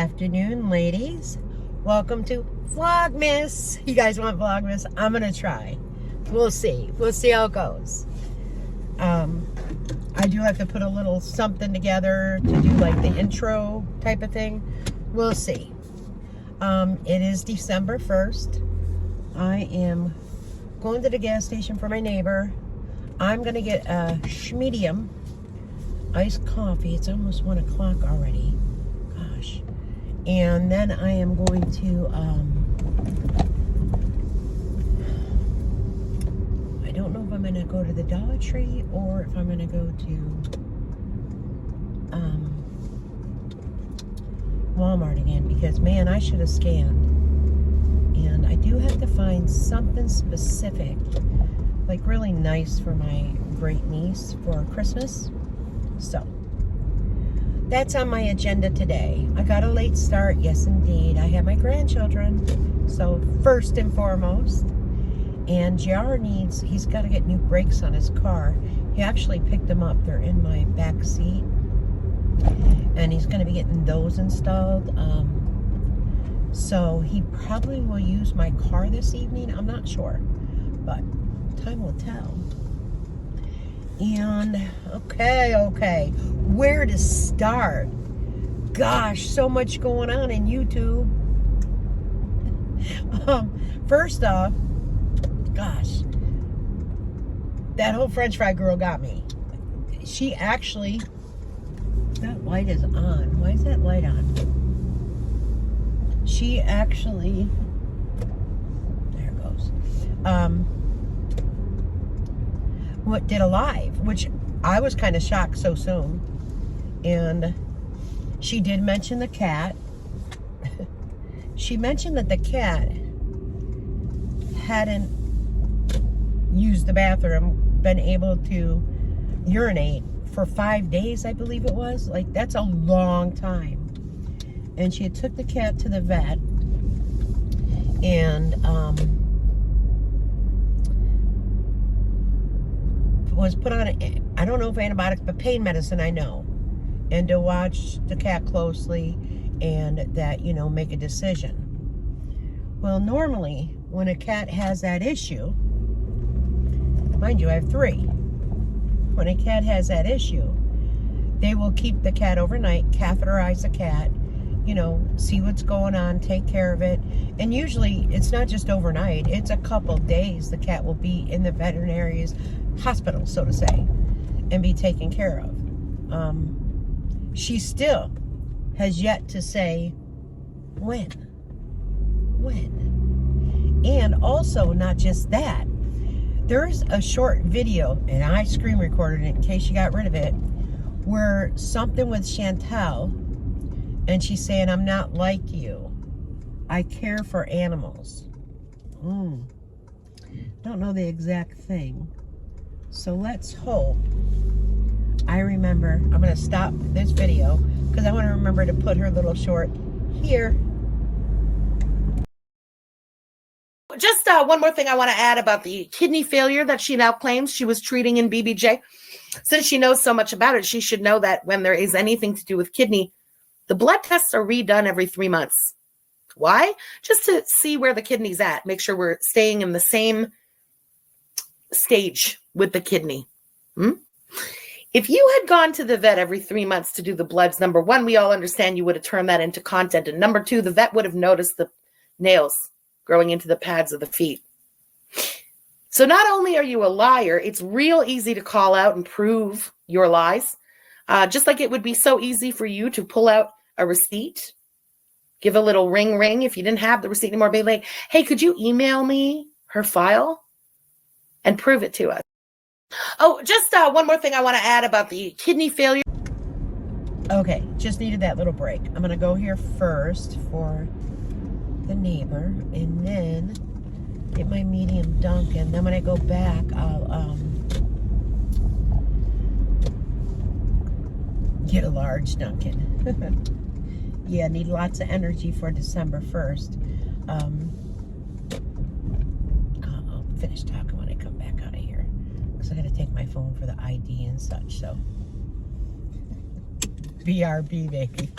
afternoon, ladies. Welcome to Vlogmas. You guys want Vlogmas? I'm gonna try. We'll see. We'll see how it goes. I do have to put a little something together to do like the intro type of thing. We'll see. It is December 1st. I am going to the gas station for my neighbor. I'm gonna get a medium iced coffee. It's almost 1 o'clock already. Gosh. And then I am going to, I don't know if I'm going to go to the Dollar Tree or if I'm going to go to Walmart again, because man, I should have scanned. And I do have to find something specific, like really nice for my great niece for Christmas. So that's on my agenda today. I got a late start, yes indeed. I have my grandchildren, so first and foremost. And JR he's got to get new brakes on his car. He actually picked them up. They're in my back seat. And he's going to be getting those installed. So he probably will use my car this evening. I'm not sure, but time will tell. And okay, where to start? Gosh, so much going on in YouTube. First off, gosh, that whole French fry girl got me. She actually, that light is on. Why is that light on? She actually, there it goes. What did a live, which I was kind of shocked so soon. And she did mention the cat. She mentioned that the cat hadn't used the bathroom, been able to urinate for 5 days, I believe it was. Like, that's a long time. And she had took the cat to the vet, and was put on, I don't know if antibiotics, but pain medicine, I know. And to watch the cat closely and that, you know, make a decision. Well, normally, when a cat has that issue, mind you, I have 3. When a cat has that issue, they will keep the cat overnight, catheterize the cat, you know, see what's going on, take care of it. And usually, it's not just overnight, it's a couple days the cat will be in the veterinarian's hospital, so to say, and be taken care of. She still has yet to say when. And also, not just that, there's a short video, and I screen recorded it in case you got rid of it, where something with Chantel, and she's saying, I'm not like you. I care for animals. Don't know the exact thing. So let's hope I remember. I'm going to stop this video because I want to remember to put her little short here. Just one more thing I want to add about the kidney failure that she now claims she was treating in BBJ. Since she knows so much about it, she should know that when there is anything to do with kidney, the blood tests are redone every 3 months. Why? Just to see where the kidney's at. Make sure we're staying in the same stage with the kidney. If you had gone to the vet every 3 months to do the bloods, number one, we all understand you would have turned that into content. And number two, the vet would have noticed the nails growing into the pads of the feet. So not only are you a liar, it's real easy to call out and prove your lies. Just like it would be so easy for you to pull out a receipt, give a little ring if you didn't have the receipt anymore, be like, hey, could you email me her file and prove it to us? Oh, just one more thing I want to add about the kidney failure. Okay, just needed that little break. I'm going to go here first for the neighbor, and then get my medium Dunkin'. Then when I go back, I'll get a large Dunkin'. Yeah, need lots of energy for December 1st. I'll finish talking when I come back out of here, because I got to take my phone for the ID and such. So BRB, baby.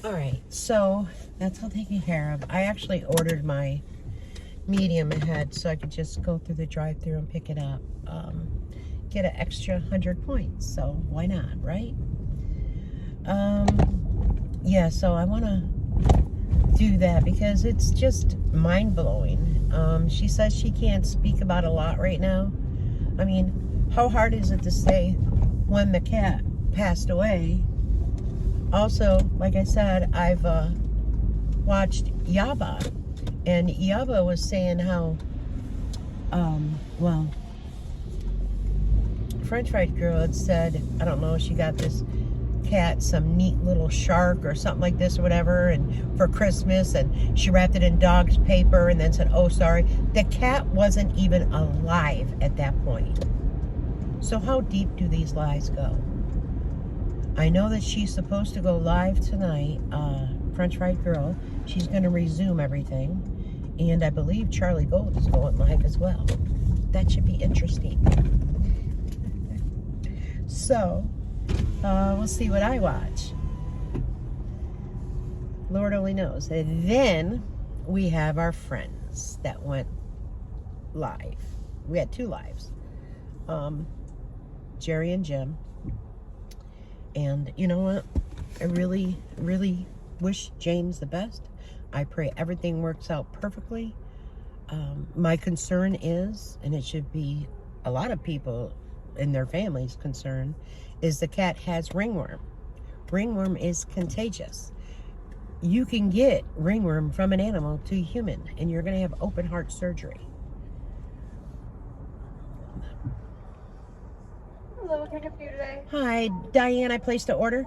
All right, so that's all taken care of. I actually ordered my medium ahead so I could just go through the drive-thru and pick it up. Get an extra 100 points, so why not, right? Yeah, so I want to do that because it's just mind-blowing. She says she can't speak about a lot right now. I mean, how hard is it to say when the cat passed away? Also, like I said, I've watched Yaba, and Yaba was saying how, well, French fried girl had said, I don't know, she got this cat some neat little shark or something like this or whatever, and for Christmas, and she wrapped it in dog's paper and then said, oh, sorry. The cat wasn't even alive at that point. So how deep do these lies go? I know that she's supposed to go live tonight, French fried girl. She's going to resume everything. And I believe Charlie Gold is going live as well. That should be interesting. So, we'll see what I watch. Lord only knows. And then we have our friends that went live. We had 2 lives. Jerry and Jim. And you know what? I really, really wish James the best. I pray everything works out perfectly. My concern is, and it should be a lot of people in their families' concern, is the cat has ringworm. Ringworm is contagious. You can get ringworm from an animal to a human, and you're going to have open heart surgery. Hello, what can I get for you today? Hi, Diane, I placed an order.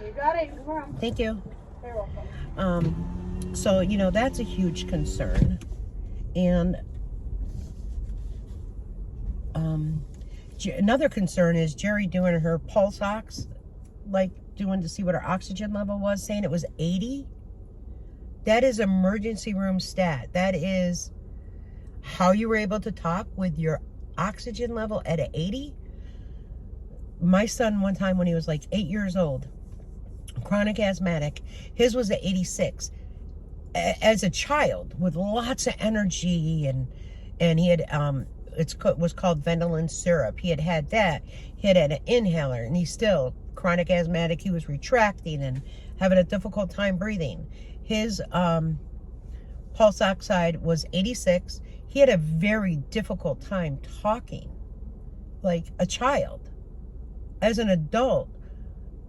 You got it. Come on. Thank you. You're welcome. So, you know, that's a huge concern. And another concern is Jerry doing her pulse ox, like doing to see what her oxygen level was, saying it was 80. That is emergency room stat. That is how you were able to talk with your oxygen level at an 80. My son, one time when he was like 8 years old, chronic asthmatic, his was at 86. As a child with lots of energy, and he had it was called Ventolin syrup. He had that. He had an inhaler, and he's still chronic asthmatic. He was retracting and having a difficult time breathing. His pulse oxide was 86. He had a very difficult time talking like a child. As an adult,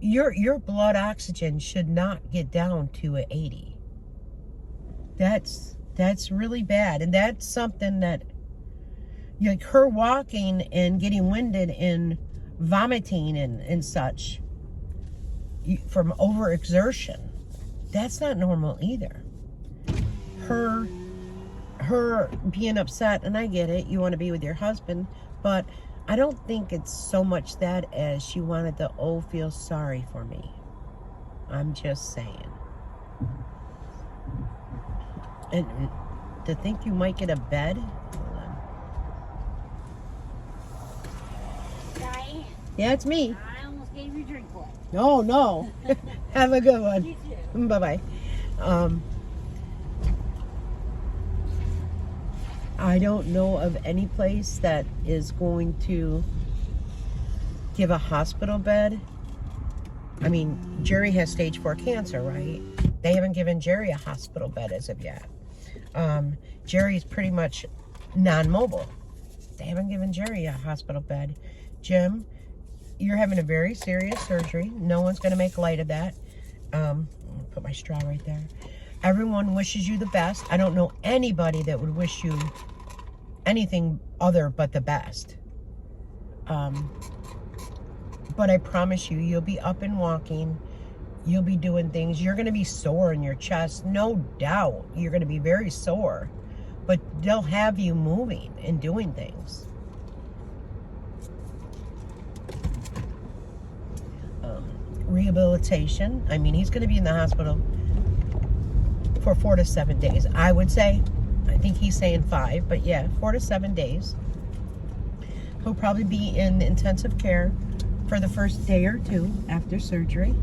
your blood oxygen should not get down to an 80. That's really bad, and that's something that, like her walking and getting winded and vomiting and such from overexertion, that's not normal either. Her being upset, and I get it, you want to be with your husband, but I don't think it's so much that as she wanted to, feel sorry for me. I'm just saying. And to think you might get a bed? Hold on. Diane. Yeah, it's me. I almost gave you a drink for it. No. Have a good one. You too. Bye-bye. I don't know of any place that is going to give a hospital bed. I mean, Jerry has stage 4 cancer, right? They haven't given Jerry a hospital bed as of yet. Jerry's pretty much non-mobile. They haven't given Jerry a hospital bed. Jim, you're having a very serious surgery. No one's going to make light of that. I'll put my straw right there. Everyone wishes you the best. I don't know anybody that would wish you anything other but the best. But I promise you, you'll be up and walking. You'll be doing things. You're going to be sore in your chest. No doubt. You're going to be very sore. But they'll have you moving and doing things. Rehabilitation. I mean, he's going to be in the hospital for 4 to 7 days. I would say, I think he's saying 5, but yeah, 4 to 7 days. He'll probably be in intensive care for the first day or 2 after surgery.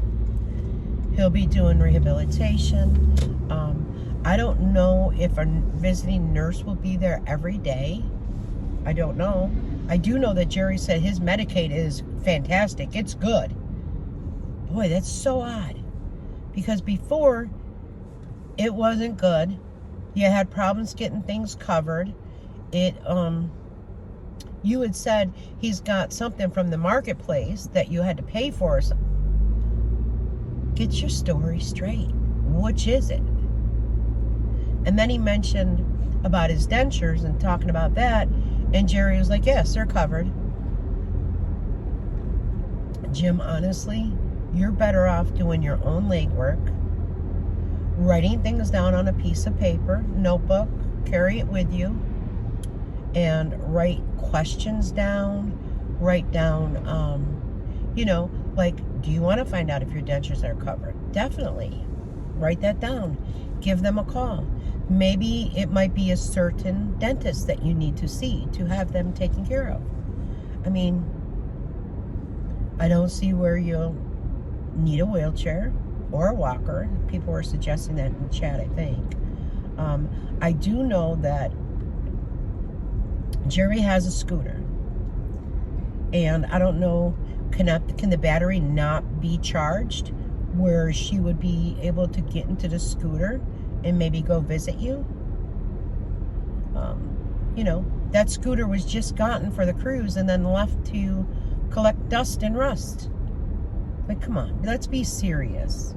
He'll be doing rehabilitation. I don't know if a visiting nurse will be there every day. I don't know. I do know that Jerry said his Medicaid is fantastic. It's good. Boy, that's so odd. Because before, it wasn't good. You had problems getting things covered. You had said he's got something from the marketplace that you had to pay for. Get your story straight. Which is it? And then he mentioned about his dentures and talking about that. And Jerry was like, yes, they're covered. Jim, honestly, you're better off doing your own legwork, writing things down on a piece of paper, notebook, carry it with you, and write questions down, write down, like, do you want to find out if your dentures are covered? Definitely. Write that down. Give them a call. Maybe it might be a certain dentist that you need to see to have them taken care of. I mean, I don't see where you'll need a wheelchair or a walker. People were suggesting that in the chat, I think. I do know that Jerry has a scooter. And I don't know, can the battery not be charged where she would be able to get into the scooter and maybe go visit you? That scooter was just gotten for the cruise and then left to collect dust and rust. Like, come on, let's be serious.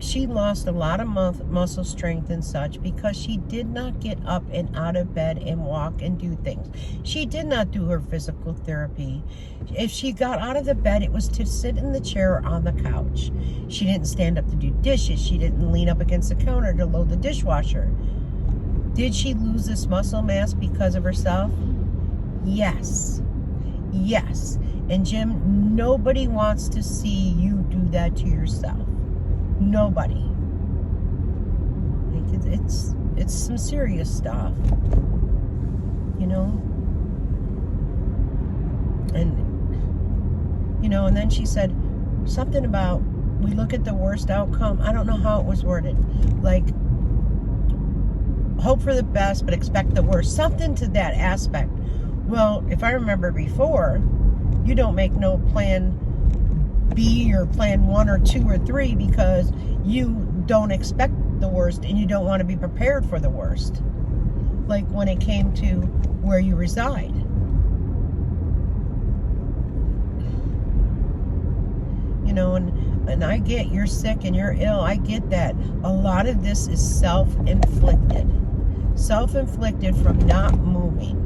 She lost a lot of muscle strength and such because she did not get up and out of bed and walk and do things. She did not do her physical therapy. If she got out of the bed, it was to sit in the chair or on the couch. She didn't stand up to do dishes. She didn't lean up against the counter to load the dishwasher. Did she lose this muscle mass because of herself? Yes. Yes. And Jim, nobody wants to see you do that to yourself. Nobody. Like it's some serious stuff. And then she said something about we look at the worst outcome. I don't know how it was worded. Like, hope for the best, but expect the worst. Something to that aspect. Well, if I remember before, you don't make no plan B or plan 1 or 2 or 3 because you don't expect the worst and you don't want to be prepared for the worst. Like when it came to where you reside. And I get you're sick and you're ill. I get that. A lot of this is self-inflicted. Self-inflicted from not moving.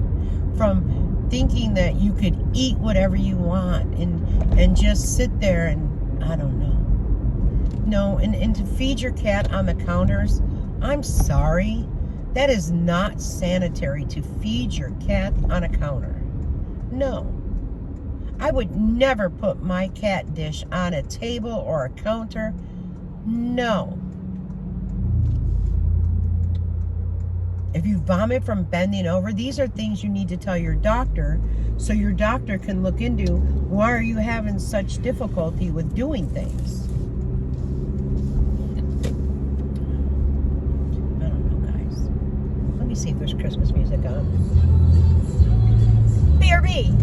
From thinking that you could eat whatever you want and just sit there and I don't know. No, and to feed your cat on the counters, I'm sorry. That is not sanitary to feed your cat on a counter. No. I would never put my cat dish on a table or a counter. No. If you vomit from bending over, these are things you need to tell your doctor so your doctor can look into why are you having such difficulty with doing things. I don't know, guys. Let me see if there's Christmas music on. BRB!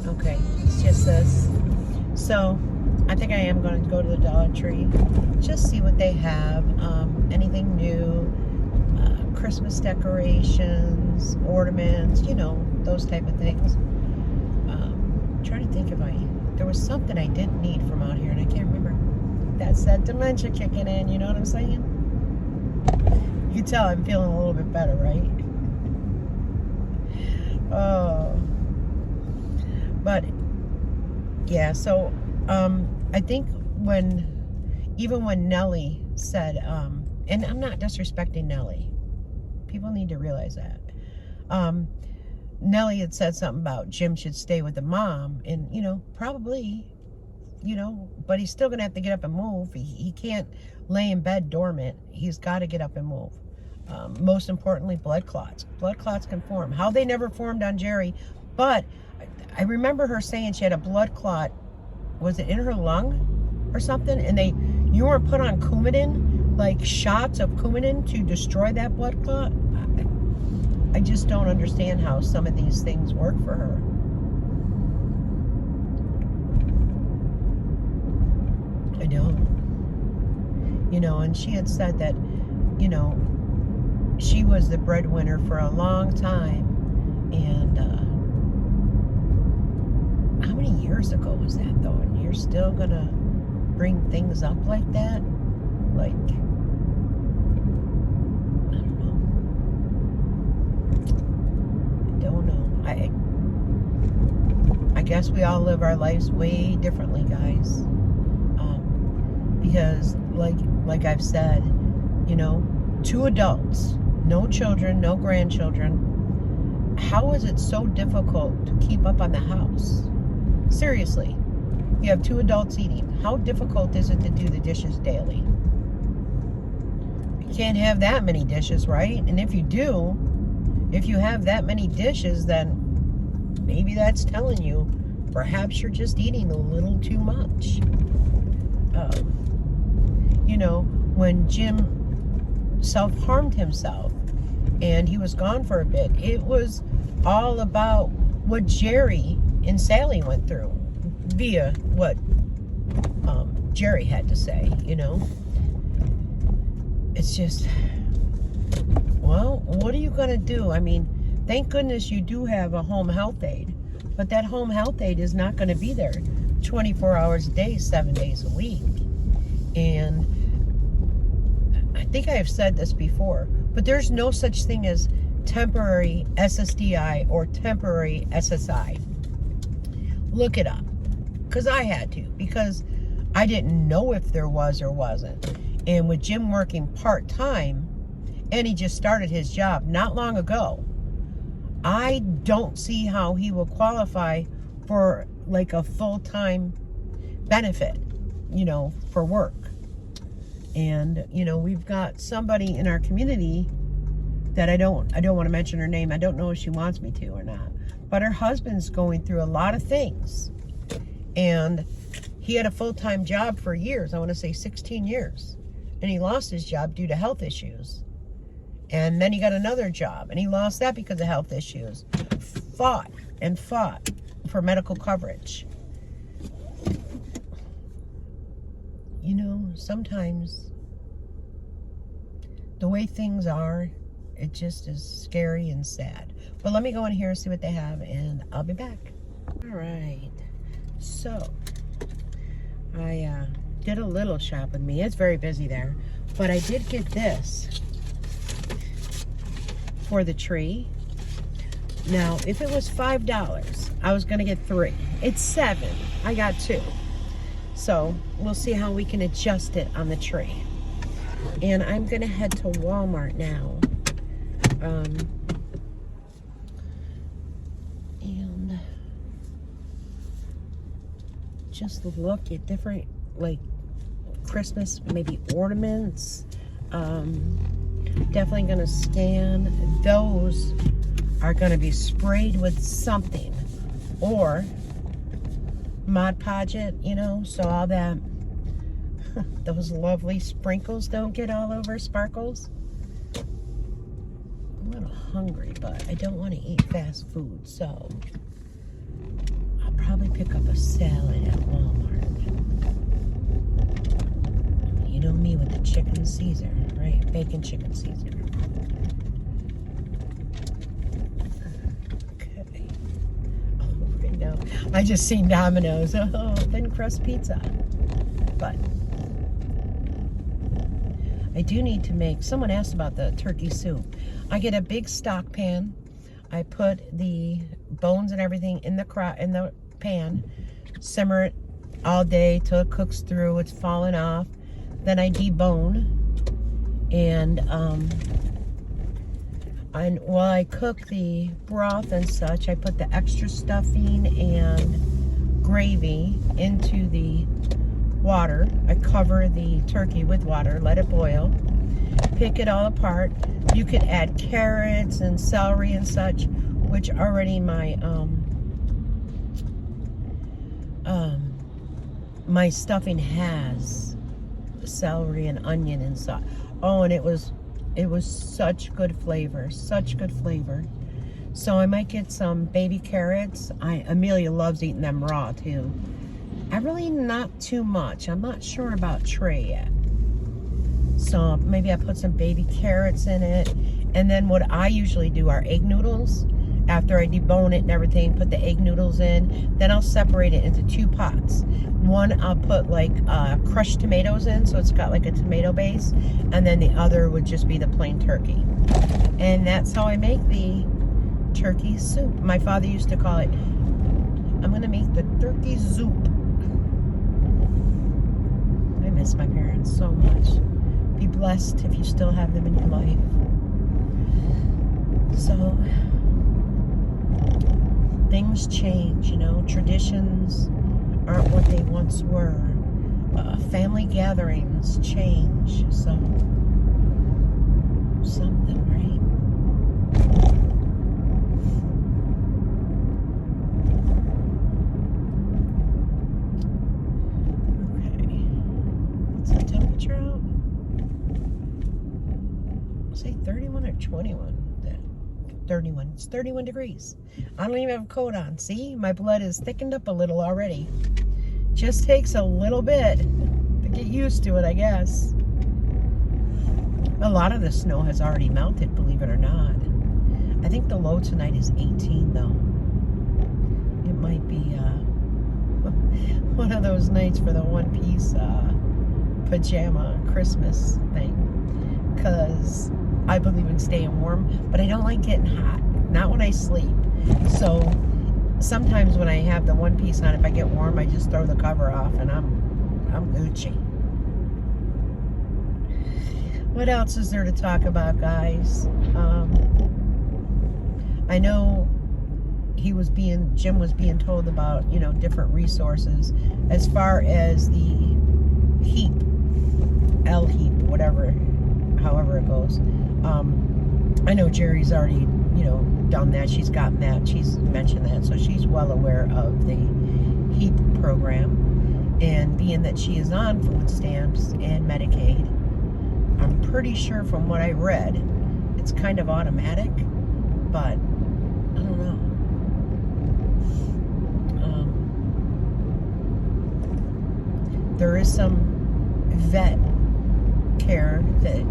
Okay, it's just this. So, I think I am going to go to the Dollar Tree. Just see what they have. Anything new. Christmas decorations, ornaments, those type of things. I'm trying to think if there was something I did need from out here and I can't remember. That's that dementia kicking in, you know what I'm saying? You can tell I'm feeling a little bit better, right? Oh. But, yeah, so I think even when Nellie said, and I'm not disrespecting Nellie. People need to realize that. Nellie had said something about Jim should stay with the mom. And, probably, but he's still going to have to get up and move. He can't lay in bed dormant. He's got to get up and move. Most importantly, blood clots. Blood clots can form. How they never formed on Jerry. But I remember her saying she had a blood clot. Was it in her lung? or something, and you were put on Coumadin, like shots of Coumadin to destroy that blood clot. I just don't understand how some of these things work for her. I don't. You know, and she had said that, you know, she was the breadwinner for a long time. And how many years ago was that, though? And you're still gonna bring things up like that? Like, I don't know. I guess we all live our lives way differently, guys. Because like I've said, you know, 2 adults, no children, no grandchildren. How is it so difficult to keep up on the house? Seriously, you have 2 adults eating. How difficult is it to do the dishes daily? You can't have that many dishes, right? And if you do, if you have that many dishes, then maybe that's telling you perhaps you're just eating a little too much. You know, when Jim self-harmed himself and he was gone for a bit, it was all about what Jerry and Sally went through via what Jerry had to say, you know. It's just, well, what are you going to do? I mean, thank goodness you do have a home health aide, but that home health aide is not going to be there 24 hours a day, 7 days a week. And I think I have said this before, but there's no such thing as temporary SSDI or temporary SSI. Look it up, because I had to, because I didn't know if there was or wasn't. And with Jim working part-time, and he just started his job not long ago, I don't see how he will qualify for like a full-time benefit, you know, for work. And, you know, we've got somebody in our community that I don't want to mention her name. I don't know if she wants me to or not. But her husband's going through a lot of things. And he had a full-time job for years. I want to say 16 years. And he lost his job due to health issues. And then he got another job. And he lost that because of health issues. Fought and fought for medical coverage. You know, sometimes the way things are, it just is scary and sad. But let me go in here and see what they have, and I'll be back. All right. So, I did a little shop with me. It's very busy there. But I did get this for the tree. Now, if it was $5, I was going to get 3. It's 7. I got 2. So we'll see how we can adjust it on the tree. And I'm going to head to Walmart now. And just look at different, like, Christmas, maybe ornaments. Definitely going to scan. Those are going to be sprayed with something. Or Mod Podge, you know, so all that, those lovely sprinkles don't get all over, sparkles. I'm a little hungry, but I don't want to eat fast food, so I'll probably pick up a salad at Walmart. You know me with the chicken Caesar, right? Bacon chicken Caesar. No, I just seen Domino's. Oh, thin crust pizza. But I do need to make, someone asked about the turkey soup. I get a big stock pan. I put the bones and everything in the pan, simmer it all day till it cooks through, it's falling off. Then I debone, and while I cook the broth and such, I put the extra stuffing and gravy into the water. I cover the turkey with water, let it boil, pick it all apart. You could add carrots and celery and such, which already my my stuffing has celery and onion inside. Oh, and it was such good flavor, such good flavor. So I might get some baby carrots. Amelia loves eating them raw too. I really not too much. I'm not sure about Trey yet. So maybe I put some baby carrots in it. And then what I usually do are egg noodles. After I debone it and everything, put the egg noodles in. Then I'll separate it into 2 pots. One I'll put like crushed tomatoes in, so it's got like a tomato base. And then the other would just be the plain turkey. And that's how I make the turkey soup. My father used to call it, I'm gonna make the turkey soup. I miss my parents so much. Be blessed if you still have them in your life. So things change, you know. Traditions aren't what they once were. Family gatherings change. So something, right? Okay. What's the temperature out? Say 31 or 21. 31. It's 31 degrees. I don't even have a coat on. See, my blood is thickened up a little already. Just takes a little bit to get used to it, I guess. A lot of the snow has already melted, believe it or not. I think the low tonight is 18 though. It might be one of those nights for the one-piece pajama Christmas thing. Because I believe in staying warm, but I don't like getting hot. Not when I sleep. So sometimes when I have the one piece on, if I get warm, I just throw the cover off and I'm Gucci. What else is there to talk about, guys? I know Jim was being told about, you know, different resources as far as the heap, L-heap, whatever, however it goes. I know Jerry's already, you know, done that. She's gotten that. She's mentioned that. So she's well aware of the HEAP program. And being that she is on food stamps and Medicaid, I'm pretty sure from what I read, it's kind of automatic, but I don't know. There is some vet care that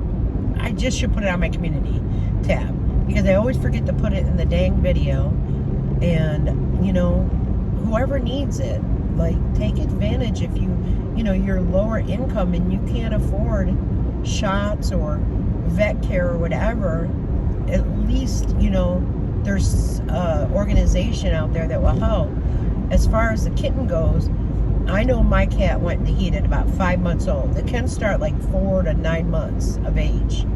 I just should put it on my community tab, because I always forget to put it in the dang video. And, you know, whoever needs it, like, take advantage. If you know, you're lower income and you can't afford shots or vet care or whatever, at least, you know, there's organization out there that will help. As far as the kitten goes, I know my cat went in the heat at about 5 months old. It can start like 4 to 9 months of age.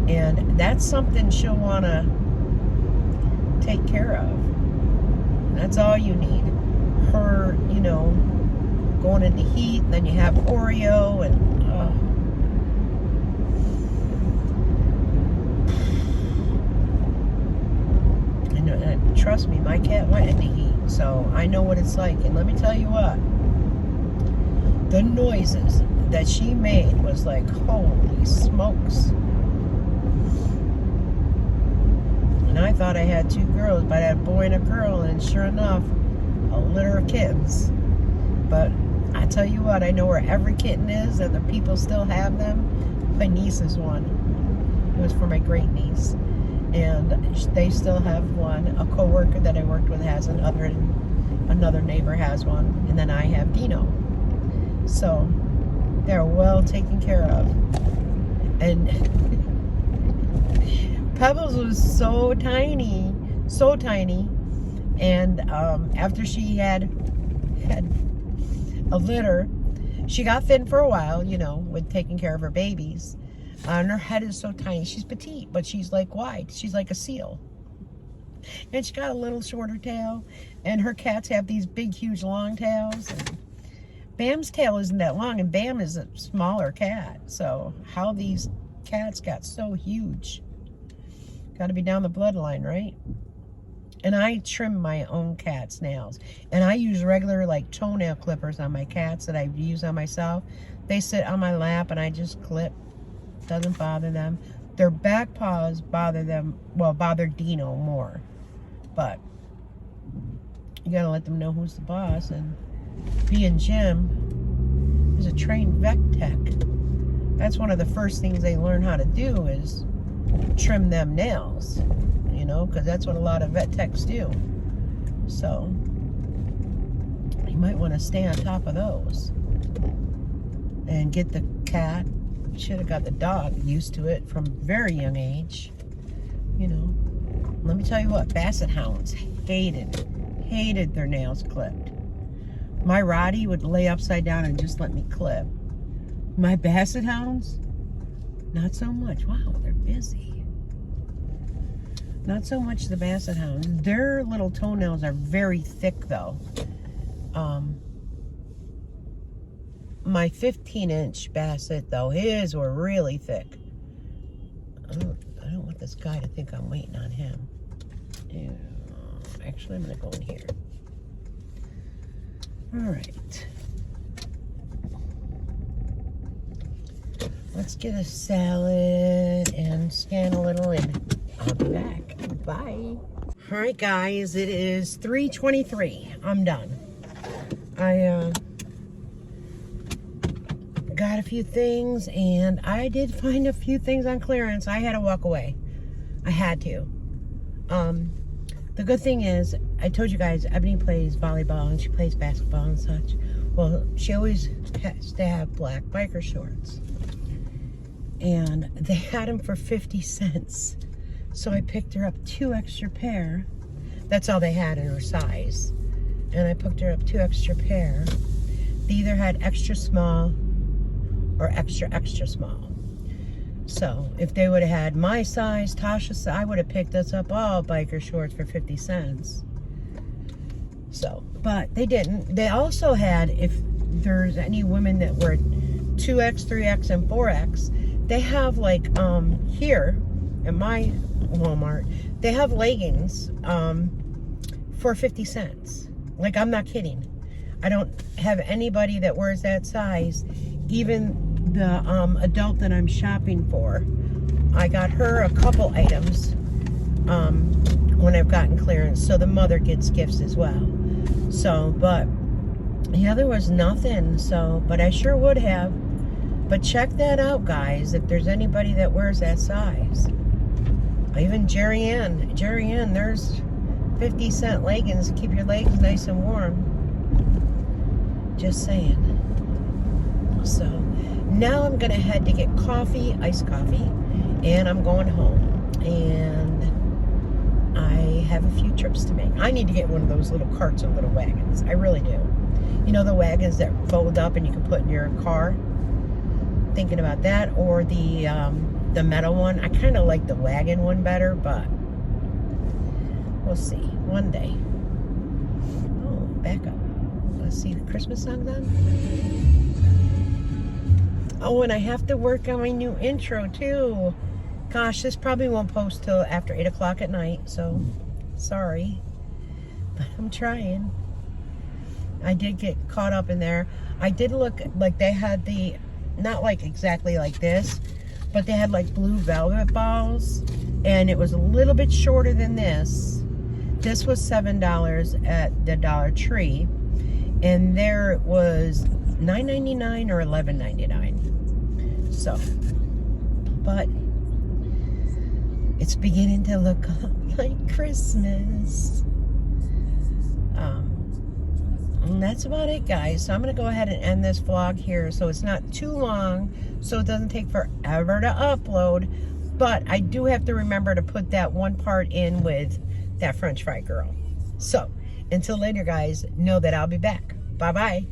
And that's something she'll want to take care of. That's all you need. Her, you know, going in the heat, and then you have Oreo, and and trust me, my cat went in the heat, so I know what it's like. And let me tell you what, the noises that she made was like, holy smokes. And I thought I had 2 girls, but I had a boy and a girl, and sure enough, a litter of kittens. But I tell you what, I know where every kitten is, and the people still have them. My niece is one. It was for my great niece. And they still have one. A coworker that I worked with has another, and another neighbor has one. And then I have Dino. So they're well taken care of. And Pebbles was so tiny. And after she had a litter, she got thin for a while, you know, with taking care of her babies. And her head is so tiny. She's petite, but she's like wide. She's like a seal. And she got a little shorter tail. And her cats have these big, huge, long tails. And Bam's tail isn't that long, and Bam is a smaller cat. So how these cats got so huge? Got to be down the bloodline, right? And I trim my own cat's nails. And I use regular like toenail clippers on my cats that I use on myself. They sit on my lap and I just clip. Doesn't bother them. Their back paws bother them, well, bother Dino more. But you gotta let them know who's the boss. And being Jim is a trained vet tech. That's one of the first things they learn how to do is trim them nails. You know, because that's what a lot of vet techs do. So you might want to stay on top of those and get the cat, should have got the dog used to it from very young age. You know, let me tell you what, basset hounds hated their nails clipped. My Roddy would lay upside down and just let me clip. My basset hounds, not so much. Wow, they're busy. Not so much the basset hounds. Their little toenails are very thick though. My 15-inch basset though, his were really thick. I don't want this guy to think I'm waiting on him. Actually, I'm gonna go in here. All right. Let's get a salad and scan a little and I'll be back. Bye. All right, guys, it is 3:23. I'm done. I got a few things, and I did find a few things on clearance. I had to walk away. I had to. The good thing is, I told you guys, Ebony plays volleyball, and she plays basketball and such. Well, she always has to have black biker shorts. And they had them for 50 cents. So I picked her up 2 extra pair. That's all they had in her size. And I picked her up 2 extra pair. They either had extra small or extra, extra small. So if they would have had my size, Tasha's size, I would have picked us up all biker shorts for 50 cents. So, but they didn't. They also had, if there's any women that wear 2X, 3X, and 4X, they have like, here at my Walmart, they have leggings for 50 cents. Like, I'm not kidding. I don't have anybody that wears that size. Even the adult that I'm shopping for, I got her a couple items when I've gotten clearance, so the mother gets gifts as well. So, but yeah, there was nothing. So, but I sure would have. But check that out, guys, if there's anybody that wears that size. Even Jerry Ann, there's 50-cent leggings to keep your legs nice and warm. Just saying. So now I'm gonna head to get coffee, iced coffee, and I'm going home. And I have a few trips to make. I need to get one of those little carts or little wagons. I really do. You know, the wagons that fold up and you can put in your car. Thinking about that, or the metal one. I kind of like the wagon one better, but we'll see. One day. Oh, back up. Let's see, the Christmas song's on. Oh, and I have to work on my new intro too. Gosh, this probably won't post till after 8 o'clock at night, so sorry. But I'm trying. I did get caught up in there. I did look, like they had the, not like exactly like this, but they had like blue velvet balls, and it was a little bit shorter than this. This was $7 at the Dollar Tree, and there it was $9.99 or $11.99. So, but it's beginning to look like Christmas. And that's about it, guys. So I'm going to go ahead and end this vlog here so it's not too long, so it doesn't take forever to upload. But I do have to remember to put that one part in with that French fry girl. So until later, guys, know that I'll be back. Bye-bye.